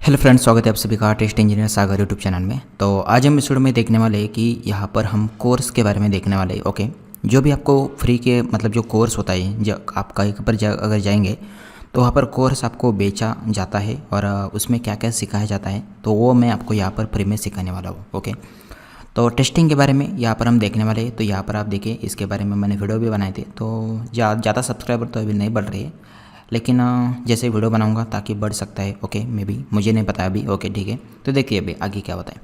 Hello friends, स्वागत है आप सभी का टेस्ट इंजीनियर सागर यूट्यूब चैनल में। तो आज हम इस वीडियो में देखने वाले हैं कि यहाँ पर हम कोर्स के बारे में देखने वाले हैं। ओके, जो भी आपको फ्री के मतलब जो कोर्स होता है, जो आप कहीं पर अगर जाएंगे तो वहाँ पर कोर्स आपको बेचा जाता है और उसमें क्या क्या सिखाया जाता है, तो वो मैं आपको यहाँ पर फ्री में सिखाने वाला हूँ। ओके, तो टेस्टिंग के बारे में यहाँ पर हम देखने वाले हैं। तो यहाँ पर आप देखिए, इसके बारे में मैंने वीडियो भी बनाए थे। तो ज़्यादा सब्सक्राइबर तो अभी नहीं बढ़ रहे हैं, लेकिन जैसे वीडियो बनाऊंगा ताकि बढ़ सकता है। ओके, मे बी मुझे नहीं पता अभी। ओके ठीक है, तो देखिए अभी आगे क्या होता है।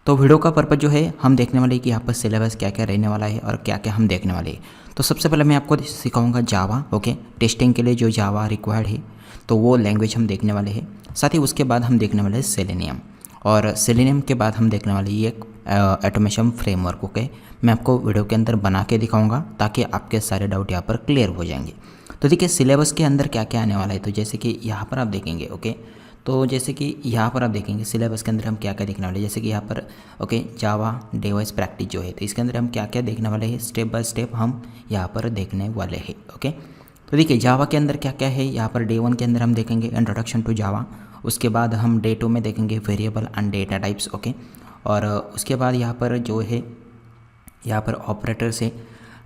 तो वीडियो का पर्पज़ जो है, हम देखने वाले हैं कि यहाँ पर सिलेबस क्या क्या रहने वाला है और क्या क्या हम देखने वाले हैं। तो सबसे पहले मैं आपको सिखाऊंगा जावा। ओके, टेस्टिंग के लिए जो जावा रिक्वायर्ड है, तो वो लैंग्वेज हम देखने वाले हैं। साथ ही उसके बाद हम देखने वाले हैं सेलेनियम, और सेलेनियम के बाद हम देखने वाले ये एक ऑटोमेशन फ्रेमवर्क। ओके, मैं आपको वीडियो के अंदर बना के दिखाऊंगा ताकि आपके सारे डाउट यहाँ पर क्लियर हो जाएंगे। तो देखिए सिलेबस के अंदर क्या क्या आने वाला है। तो जैसे कि यहाँ पर आप देखेंगे, ओके, तो जैसे कि यहाँ पर आप देखेंगे सिलेबस के अंदर हम क्या क्या देखने वाले हैं। जैसे कि यहाँ पर ओके, जावा डिवाइस प्रैक्टिस जो है, तो इसके अंदर हम क्या क्या देखने वाले हैं, स्टेप बाय स्टेप हम यहाँ पर देखने वाले हैं। ओके, तो देखिए जावा के अंदर क्या क्या है। यहाँ पर डे 1 के अंदर हम देखेंगे इंट्रोडक्शन टू जावा। उसके बाद हम डे 2 में देखेंगे variable and data types. Okay, और उसके बाद यहाँ पर जो है, यहाँ पर ऑपरेटर से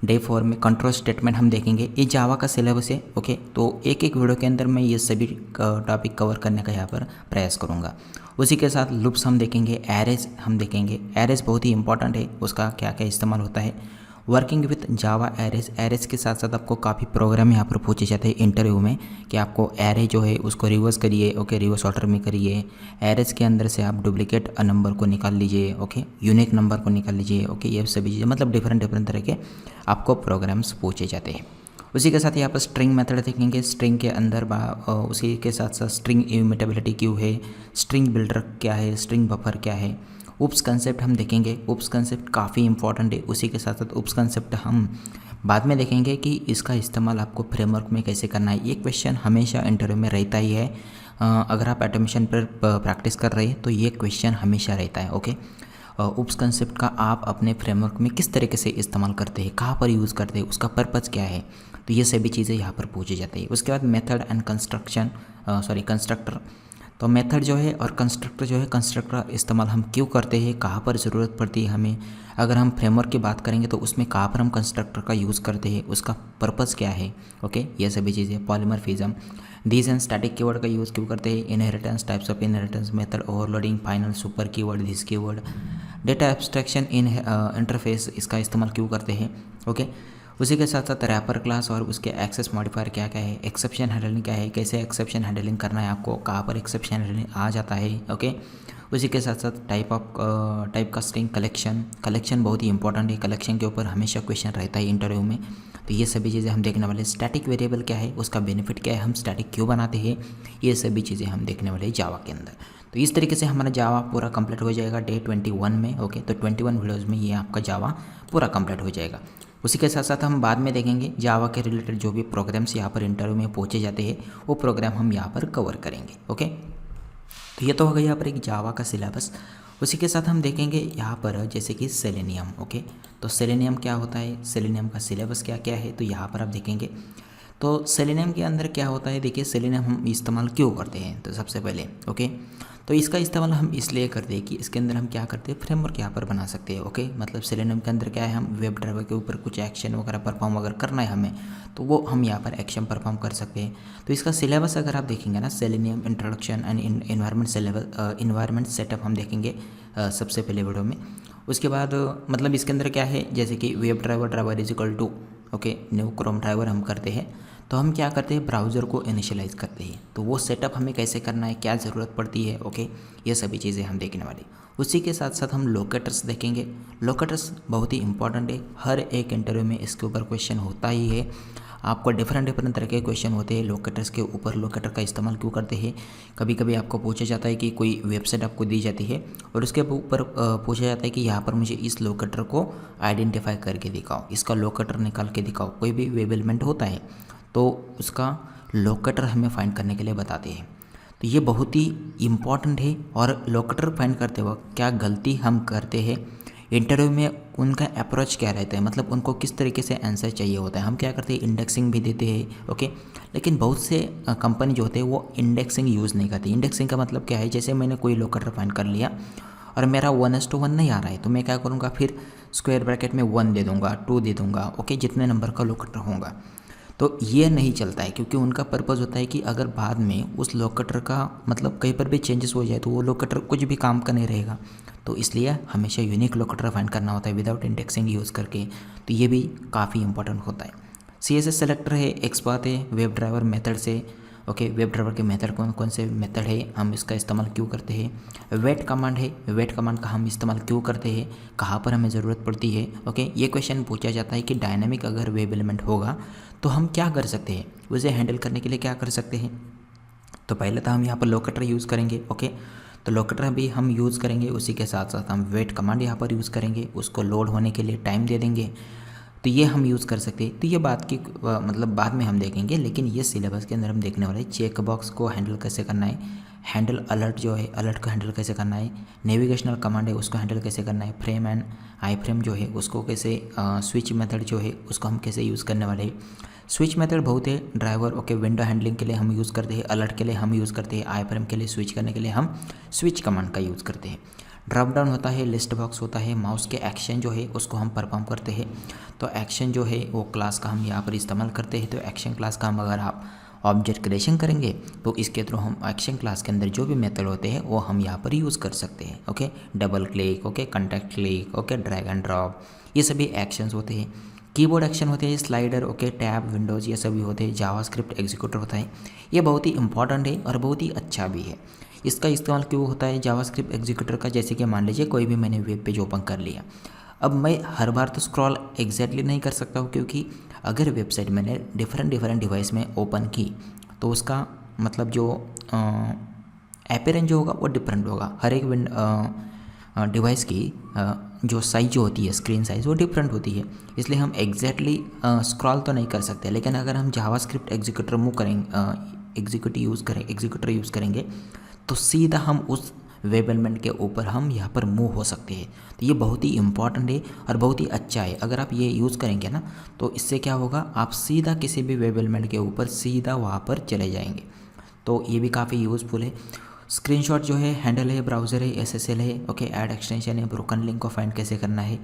डे 4 में कंट्रोल स्टेटमेंट हम देखेंगे। ये जावा का सिलेबस है। ओके, तो एक एक वीडियो के अंदर मैं ये सभी टॉपिक कवर करने का यहाँ पर प्रयास करूँगा। उसी के साथ लूप्स हम देखेंगे, एरेज हम देखेंगे। एरेज बहुत ही इंपॉर्टेंट है, उसका क्या क्या इस्तेमाल होता है। Working with Java arrays, arrays के साथ साथ आपको काफ़ी प्रोग्राम यहाँ पर पूछे जाते हैं इंटरव्यू में कि आपको एरे जो है उसको रिवर्स करिए। ओके, रिवर्स ऑर्डर में करिए। एरेज के अंदर से आप डुप्लीकेट नंबर को निकाल लीजिए। ओके, यूनिक नंबर को निकाल लीजिए। ओके, ये सभी चीज़ें मतलब डिफरेंट तरह के आपको प्रोग्राम्स पूछे जाते हैं। उसी के साथ यहाँ पर स्ट्रिंग मेथड देखेंगे। स्ट्रिंग के अंदर उसी के साथ साथ स्ट्रिंग इम्यूटेबिलिटी क्यों है, स्ट्रिंग बिल्डर क्या है, स्ट्रिंग बफर क्या है। उप्स कंसेप्ट हम देखेंगे। उप्स कंसेप्ट काफ़ी इंपॉर्टेंट है। उसी के साथ साथ उप्स कंसेप्ट हम बाद में देखेंगे कि इसका इस्तेमाल आपको फ्रेमवर्क में कैसे करना है। ये क्वेश्चन हमेशा इंटरव्यू में रहता ही है। अगर आप ऑटोमेशन पर प्रैक्टिस कर रहे हैं तो ये क्वेश्चन हमेशा रहता है। ओके, उप्स कंसेप्ट का आप अपने फ्रेमवर्क में किस तरीके से इस्तेमाल करते हैं, कहाँ पर यूज़ करते हैं, उसका पर्पज़ क्या है, तो ये सभी चीज़ें यहाँ पर पूछी जाती है। उसके बाद मेथड एंड कंस्ट्रक्टर। तो मेथड जो है और कंस्ट्रक्टर जो है, कंस्ट्रक्टर का इस्तेमाल हम क्यों करते हैं, कहाँ पर ज़रूरत पड़ती है हमें। अगर हम फ्रेमवर्क की बात करेंगे तो उसमें कहाँ पर हम कंस्ट्रक्टर का यूज़ करते हैं, उसका पर्पज़ क्या है। ओके, ये सभी चीज़ें। Polymorphism, these and static keyword का यूज़ क्यों करते हैं। Inheritance, types of inheritance, method, overloading, final, super keyword, this keyword. Data abstraction in interface, इसका इस्तेमाल क्यों करते हैं। ओके, उसी के साथ साथ रैपर क्लास और उसके एक्सेस मॉडिफायर क्या क्या है, एक्सेप्शन हैंडलिंग क्या है, कैसे एक्सेप्शन हैंडलिंग करना है आपको, कहाँ पर एक्सेप्शन हैंडलिंग आ जाता है। ओके, उसी के साथ साथ टाइप कास्टिंग, कलेक्शन बहुत ही इंपॉर्टेंट है। कलेक्शन के ऊपर हमेशा क्वेश्चन रहता है इंटरव्यू में, तो ये सभी चीज़ें हम देखने वाले। स्टैटिक वेरिएबल क्या है, उसका बेनिफिट क्या है, हम स्टैटिक क्यों बनाते हैं, ये सभी चीज़ें हम देखने वाले जावा के अंदर। तो इस तरीके से हमारा जावा पूरा कंप्लीट हो जाएगा डे 21 में। ओके, तो 21 वीडियोज़ में ये आपका जावा पूरा कंप्लीट हो जाएगा। उसी के साथ साथ हम बाद में देखेंगे जावा के रिलेटेड जो भी प्रोग्राम्स यहाँ पर इंटरव्यू में पूछे जाते हैं, वो प्रोग्राम हम यहाँ पर कवर करेंगे। ओके, तो ये तो हो गया यहाँ पर एक जावा का सिलेबस। उसी के साथ हम देखेंगे यहाँ पर जैसे कि सेलेनियम। ओके, तो सेलेनियम क्या होता है, सेलेनियम का सिलेबस क्या क्या है, तो यहाँ पर आप देखेंगे। तो सेलेनियम के अंदर क्या होता है, देखिए सेलेनियम हम इस्तेमाल क्यों करते हैं। तो सबसे पहले ओके, तो इसका इस्तेमाल हम इसलिए करते हैं कि इसके अंदर हम क्या करते हैं, फ्रेमवर्क यहाँ पर बना सकते हैं। ओके, मतलब सेलेनियम के अंदर क्या है, हम वेब ड्राइवर के ऊपर कुछ एक्शन वगैरह परफॉर्म अगर करना है हमें, तो वो हम यहाँ पर एक्शन परफॉर्म कर सकते हैं। तो इसका सिलेबस अगर आप देखेंगे ना, selenium introduction and environment syllabus, environment setup हम देखेंगे सबसे पहले वीडियो में। उसके बाद मतलब इसके अंदर क्या है, जैसे कि web driver is equal to okay new Chrome driver हम करते हैं, तो हम क्या करते हैं, ब्राउज़र को इनिशियलाइज करते हैं। तो वो सेटअप हमें कैसे करना है, क्या ज़रूरत पड़ती है। ओके, ये सभी चीज़ें हम देखने वाले। उसी के साथ साथ हम लोकेटर्स देखेंगे। लोकेटर्स बहुत ही इंपॉर्टेंट है, हर एक इंटरव्यू में इसके ऊपर क्वेश्चन होता ही है। आपको डिफरेंट तरह के क्वेश्चन होते हैं लोकेटर्स के ऊपर। लोकेटर का इस्तेमाल क्यों करते हैं, कभी कभी आपको पूछा जाता है कि कोई वेबसाइट आपको दी जाती है और उसके ऊपर पूछा जाता है कि यहाँ पर मुझे इस लोकेटर को आइडेंटिफाई करके दिखाओ, इसका लोकेटर निकाल के दिखाओ। कोई भी वेब एलिमेंट होता है तो उसका लोकेटर हमें फाइंड करने के लिए बताते हैं। तो ये बहुत ही इम्पॉर्टेंट है। और लोकेटर फाइंड करते वक्त क्या गलती हम करते हैं, इंटरव्यू में उनका अप्रोच क्या रहता है, मतलब उनको किस तरीके से आंसर चाहिए होता है। हम क्या करते हैं, इंडेक्सिंग भी देते हैं, ओके। लेकिन बहुत से कंपनी जो होते हैं वो इंडेक्सिंग यूज़ नहीं करती। इंडेक्सिंग का मतलब क्या है, जैसे मैंने कोई लोकेटर फाइंड कर लिया और मेरा 1:1 नहीं आ रहा है, तो मैं क्या करूँगा, फिर स्क्वायर ब्रैकेट में 1 दे दूँगा, 2 दे दूँगा, ओके, जितने नंबर का लोकेटर होगा। तो ये नहीं चलता है, क्योंकि उनका पर्पज़ होता है कि अगर बाद में उस लोकेटर का मतलब कहीं पर भी चेंजेस हो जाए तो वो लोकेटर कुछ भी काम का नहीं रहेगा। तो इसलिए हमेशा यूनिक लोकेटर फाइंड करना होता है विदाउट इंडेक्सिंग यूज़ करके। तो ये भी काफ़ी इंपॉर्टेंट होता है। CSS सेलेक्टर है, एक्सपाथ है, वेब ड्राइवर मेथड से, ओके। वेब ड्राइवर के मेथड कौन कौन से मेथड है, हम इसका इस्तेमाल क्यों करते हैं। वेट कमांड है, वेट कमांड का हम इस्तेमाल क्यों करते हैं, कहाँ पर हमें ज़रूरत पड़ती है, ओके। ये क्वेश्चन पूछा जाता है कि डायनामिक अगर वेब एलिमेंट होगा तो हम क्या कर सकते हैं, उसे हैंडल करने के लिए क्या कर सकते हैं। तो पहले तो हम यहाँ पर लोकेटर यूज़ करेंगे, ओके। तो लोकेटर भी हम यूज़ करेंगे, उसी के साथ साथ हम वेट कमांड यहाँ पर यूज़ करेंगे, उसको लोड होने के लिए टाइम दे देंगे। तो ये हम यूज़ कर सकते हैं। तो ये बात की मतलब बाद में हम देखेंगे, लेकिन ये सिलेबस के अंदर हम देखने वाले चेक बॉक्स को हैंडल कैसे करना है, हैंडल अलर्ट जो है अलर्ट को हैंडल कैसे करना है, नेविगेशनल कमांड है उसको हैंडल कैसे करना है, फ्रेम एंड आई फ्रेम जो है उसको कैसे, स्विच मेथड जो है उसको हम कैसे यूज़ करने वाले हैं। स्विच मेथड बहुत है, ड्राइवर, ओके, विंडो हैंडलिंग के लिए हम यूज़ करते हैं, अलर्ट के लिए हम यूज़ करते हैं, आई फ्रेम के लिए स्विच करने के लिए हम स्विच कमांड का यूज़ करते हैं। ड्रॉप डाउन होता है, लिस्ट बॉक्स होता है, माउस के एक्शन जो है उसको हम परफॉर्म करते हैं। तो एक्शन जो है वो क्लास का हम यहाँ पर इस्तेमाल करते हैं। तो एक्शन क्लास का हम अगर आप ऑब्जेक्ट क्रिएशन करेंगे तो इसके थ्रू हम एक्शन क्लास के अंदर जो भी मेथड होते हैं वो हम यहाँ पर यूज़ कर सकते हैं, okay. Double click, okay, contact click, okay, drag and drop, ये सभी एक्शंस होते हैं। कीबोर्ड एक्शन होते हैं, स्लाइडर, ओके, टैब, विंडोज़, ये सभी होते हैं। जावास्क्रिप्ट एग्जीक्यूटर होता है, ये बहुत ही इंपॉर्टेंट है और बहुत ही अच्छा भी है। इसका इस्तेमाल क्यों होता है जावास्क्रिप्ट एग्जीक्यूटर का, जैसे कि मान लीजिए कोई भी मैंने वेब पेज ओपन कर लिया, अब मैं हर बार तो स्क्रॉल एग्जैक्टली नहीं कर सकता हूँ, क्योंकि अगर वेबसाइट मैंने डिफरेंट डिवाइस में ओपन की तो उसका मतलब जो अपीयरेंस जो होगा वो डिफरेंट होगा। हर एक डिवाइस की जो साइज जो होती है, स्क्रीन साइज, वो डिफरेंट होती है। इसलिए हम एग्जैक्टली स्क्रॉल तो नहीं कर सकते, लेकिन अगर हम जावास्क्रिप्ट एग्जीक्यूटर मूव करेंगे, एग्जीक्यूटर यूज़ करेंगे तो सीधा हम उस वेब एलिमेंट के ऊपर हम यहाँ पर मूव हो सकते हैं। तो ये बहुत ही इंपॉर्टेंट है और बहुत ही अच्छा है। अगर आप ये यूज़ करेंगे ना तो इससे क्या होगा, आप सीधा किसी भी वेब एलिमेंट के ऊपर सीधा वहाँ पर चले जाएंगे। तो ये भी काफ़ी यूज़फुल है। स्क्रीनशॉट जो है हैंडल है, ब्राउज़र है, SSL है, ओके, ऐड एक्सटेंशन है, ब्रोकन लिंक को फाइंड कैसे करना है,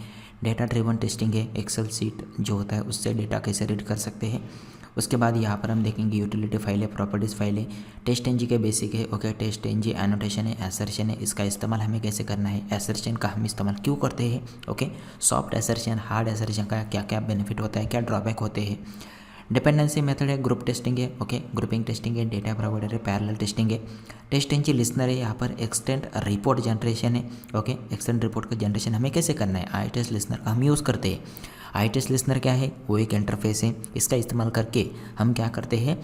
डेटा ड्रिवन टेस्टिंग है, एक्सेल सीट जो होता है उससे डेटा कैसे रीड कर सकते हैं। उसके बाद यहाँ पर हम देखेंगे यूटिलिटी फाइल है, प्रॉपर्टीज़ फाइल है, टेस्ट एनजी के बेसिक है, ओके, टेस्ट एनजी, एनोटेशन है, एसर्शन है, इसका इस्तेमाल हमें कैसे करना है, एसर्शन का हम इस्तेमाल क्यों करते हैं, okay, soft assertion, hard assertion का क्या क्या बेनिफिट होता है, क्या ड्रॉबैक होते हैं। डिपेंडेंसी मेथड है, ग्रुप टेस्टिंग है, ओके, ग्रुपिंग टेस्टिंग है, डेटा प्रोवाइडर है, पैरेलल टेस्टिंग है, टेस्ट एनजी लिसनर है, यहाँ पर एक्सटेंड रिपोर्ट जनरेशन है, ओके, एक्सटेंड रिपोर्ट का जनरेशन हमें कैसे करना है, आई टेस्ट लिसनर का हम यूज़ करते हैं। आई टेस्ट लिसनर क्या है, वो एक इंटरफेस है, इसका इस्तेमाल करके हम क्या करते हैं,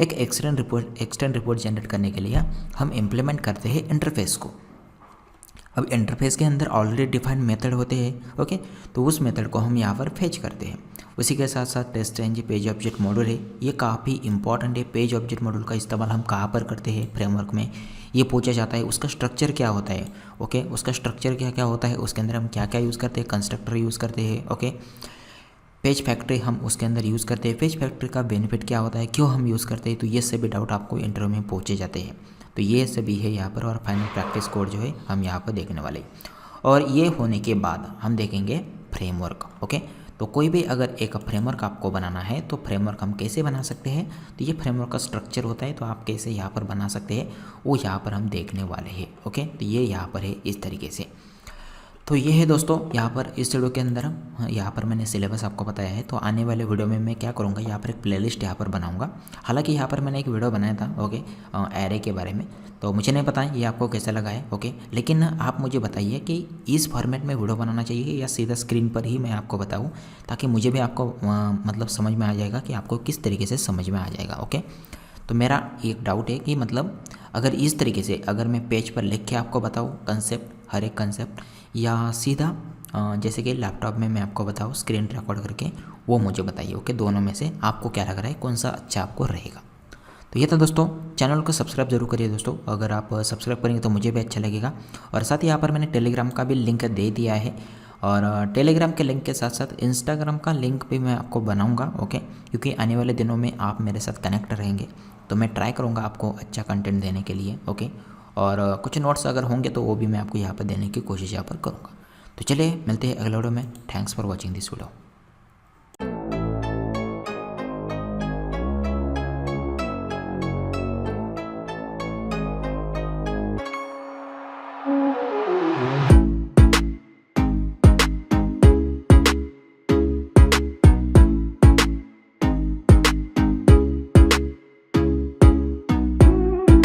एक एक्सटेंड रिपोर्ट जनरेट करने के लिए हम इम्प्लीमेंट करते हैं इंटरफेस को। अब इंटरफेस के अंदर ऑलरेडी डिफाइंड मेथड होते हैं, ओके, तो उस मेथड को हम यहाँ पर फेच करते हैं। उसी के साथ साथ test NG page object module है, ये काफ़ी इंपॉर्टेंट है। पेज ऑब्जेक्ट मॉड्यूल का इस्तेमाल हम कहाँ पर करते हैं फ्रेमवर्क में, ये पूछा जाता है। उसका स्ट्रक्चर क्या होता है, ओके, उसका स्ट्रक्चर क्या क्या होता है, उसके अंदर हम क्या क्या यूज़ करते हैं, कंस्ट्रक्टर यूज़ करते हैं, ओके, पेज फैक्ट्री हम उसके अंदर यूज़ करते हैं। पेज फैक्ट्री का बेनिफिट क्या होता है, क्यों हम यूज़ करते हैं, तो ये सभी डाउट आपको इंटरव्यू में पूछे जाते हैं। तो ये सभी है यहाँ पर, और फाइनल प्रैक्टिस कोड जो है हम यहाँ पर देखने वाले। और ये होने के बाद हम देखेंगे फ्रेमवर्क, ओके। तो कोई भी अगर एक फ्रेमवर्क आपको बनाना है तो फ्रेमवर्क हम कैसे बना सकते हैं, तो ये फ्रेमवर्क का स्ट्रक्चर होता है, तो आप कैसे यहाँ पर बना सकते हैं वो यहाँ पर हम देखने वाले हैं, ओके। तो ये यहाँ पर है इस तरीके से। तो ये है दोस्तों यहाँ पर इस वीडियो के अंदर यहाँ पर मैंने सिलेबस आपको बताया है। तो आने वाले वीडियो में मैं क्या करूँगा, यहाँ पर एक प्लेलिस्ट यहाँ पर बनाऊँगा। हालांकि यहाँ पर मैंने एक वीडियो बनाया था, ओके, एरे के बारे में, तो मुझे नहीं पता ये आपको कैसा लगा है, ओके। लेकिन आप मुझे बताइए कि इस फॉर्मेट में वीडियो बनाना चाहिए या सीधा स्क्रीन पर ही मैं आपको बताऊँ, ताकि मुझे भी आपको मतलब समझ में आ जाएगा कि आपको किस तरीके से समझ में आ जाएगा, ओके। तो मेरा एक डाउट है कि मतलब अगर इस तरीके से अगर मैं पेज पर लिख के आपको बताऊँ कंसेप्ट, हर एक कंसेप्ट, या सीधा जैसे कि लैपटॉप में मैं आपको बताऊँ स्क्रीन रिकॉर्ड करके, वो मुझे बताइए, ओके। दोनों में से आपको क्या लग रहा है, कौन सा अच्छा आपको रहेगा। तो ये था दोस्तों, चैनल को सब्सक्राइब जरूर करिए दोस्तों, अगर आप सब्सक्राइब करेंगे तो मुझे भी अच्छा लगेगा। और साथ ही यहाँ पर मैंने टेलीग्राम का भी लिंक दे दिया है, और टेलीग्राम के लिंक के साथ साथ इंस्टाग्राम का लिंक भी मैं आपको बनाऊंगा, ओके, क्योंकि आने वाले दिनों में आप मेरे साथ कनेक्ट रहेंगे तो मैं ट्राई करूँगा आपको अच्छा कंटेंट देने के लिए, ओके। और कुछ नोट्स अगर होंगे तो वो भी मैं आपको यहाँ पर देने की कोशिश यहाँ पर करूँगा। तो चलिए मिलते हैं अगले वीडियो में। Thanks for watching this video.